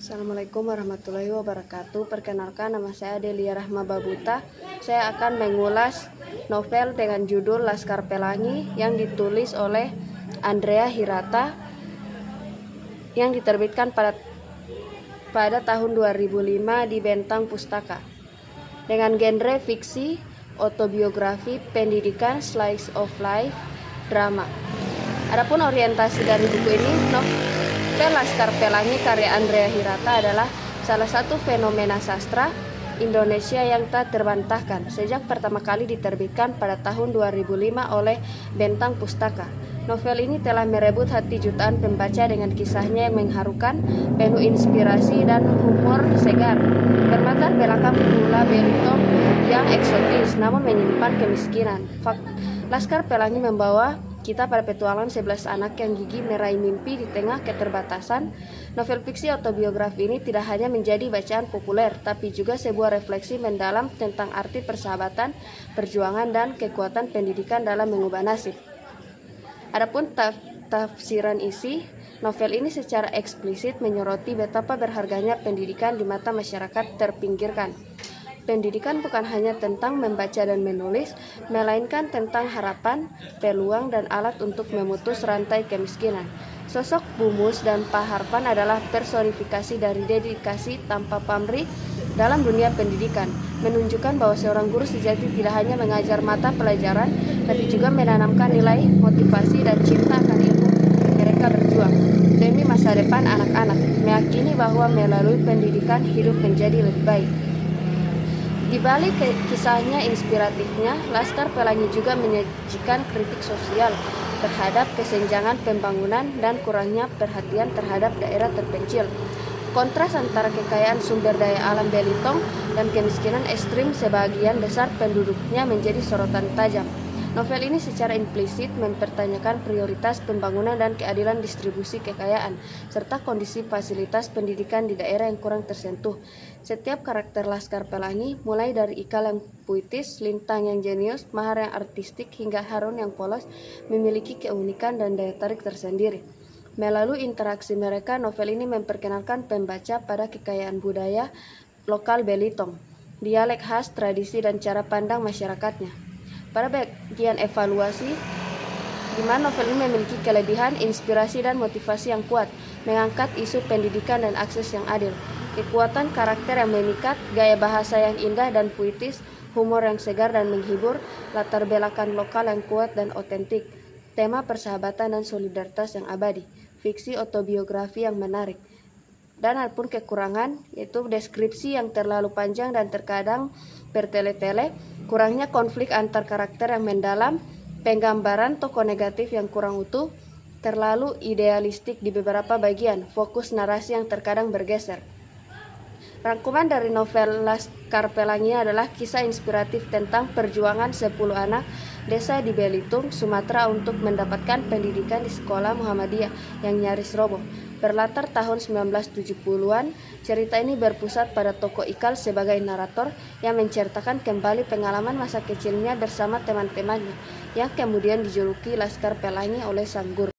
Assalamualaikum warahmatullahi wabarakatuh. Perkenalkan, nama saya Delia Rahma Babuta. Saya akan mengulas novel dengan judul Laskar Pelangi yang ditulis oleh Andrea Hirata yang diterbitkan pada tahun 2005 di Bentang Pustaka. Dengan genre fiksi, autobiografi, pendidikan, slice of life, drama. Adapun orientasi dari buku ini, novel Laskar Pelangi karya Andrea Hirata adalah salah satu fenomena sastra Indonesia yang tak terbantahkan sejak pertama kali diterbitkan pada tahun 2005 oleh Bentang Pustaka. Novel ini telah merebut hati jutaan pembaca dengan kisahnya yang mengharukan, penuh inspirasi dan humor segar. Berlatar belakang Pulau Belitung yang eksotis namun menyimpan kemiskinan. Laskar Pelangi membawa kita pada petualangan 11 anak yang gigih meraih mimpi di tengah keterbatasan. Novel fiksi autobiografi ini tidak hanya menjadi bacaan populer, tapi juga sebuah refleksi mendalam tentang arti persahabatan, perjuangan, dan kekuatan pendidikan dalam mengubah nasib. Adapun tafsiran isi, novel ini secara eksplisit menyoroti betapa berharganya pendidikan di mata masyarakat terpinggirkan. Pendidikan bukan hanya tentang membaca dan menulis, melainkan tentang harapan, peluang, dan alat untuk memutus rantai kemiskinan. Sosok Bu Mus dan Pak Harpan adalah personifikasi dari dedikasi tanpa pamrih dalam dunia pendidikan, menunjukkan bahwa seorang guru sejati tidak hanya mengajar mata pelajaran, tapi juga menanamkan nilai, motivasi, dan cinta akan ilmu. Mereka berjuang demi masa depan anak-anak, meyakini bahwa melalui pendidikan hidup menjadi lebih baik. Di balik kisahnya inspiratifnya, Laskar Pelangi juga menyajikan kritik sosial terhadap kesenjangan pembangunan dan kurangnya perhatian terhadap daerah terpencil. Kontras antara kekayaan sumber daya alam Belitung dan kemiskinan ekstrim sebagian besar penduduknya menjadi sorotan tajam. Novel ini secara implisit mempertanyakan prioritas pembangunan dan keadilan distribusi kekayaan, serta kondisi fasilitas pendidikan di daerah yang kurang tersentuh. Setiap karakter Laskar Pelangi, mulai dari Ikal yang puitis, Lintang yang jenius, Mahar yang artistik, hingga Harun yang polos, memiliki keunikan dan daya tarik tersendiri. Melalui interaksi mereka, novel ini memperkenalkan pembaca pada kekayaan budaya lokal Belitung, dialek khas, tradisi, dan cara pandang masyarakatnya. Pada bagian evaluasi, di mana novel ini memiliki kelebihan, inspirasi, dan motivasi yang kuat, mengangkat isu pendidikan dan akses yang adil, kekuatan karakter yang memikat, gaya bahasa yang indah dan puitis, humor yang segar dan menghibur, latar belakang lokal yang kuat dan otentik, tema persahabatan dan solidaritas yang abadi, fiksi autobiografi yang menarik. Dan adapun kekurangan, yaitu deskripsi yang terlalu panjang dan terkadang bertele-tele, kurangnya konflik antar karakter yang mendalam, penggambaran tokoh negatif yang kurang utuh, terlalu idealistik di beberapa bagian, fokus narasi yang terkadang bergeser. Rangkuman dari novel Laskar Pelangi adalah kisah inspiratif tentang perjuangan 10 anak desa di Belitung, Sumatera untuk mendapatkan pendidikan di sekolah Muhammadiyah yang nyaris roboh. Berlatar tahun 1970-an, cerita ini berpusat pada tokoh Ikal sebagai narator yang menceritakan kembali pengalaman masa kecilnya bersama teman-temannya, yang kemudian dijuluki Laskar Pelangi oleh sang guru.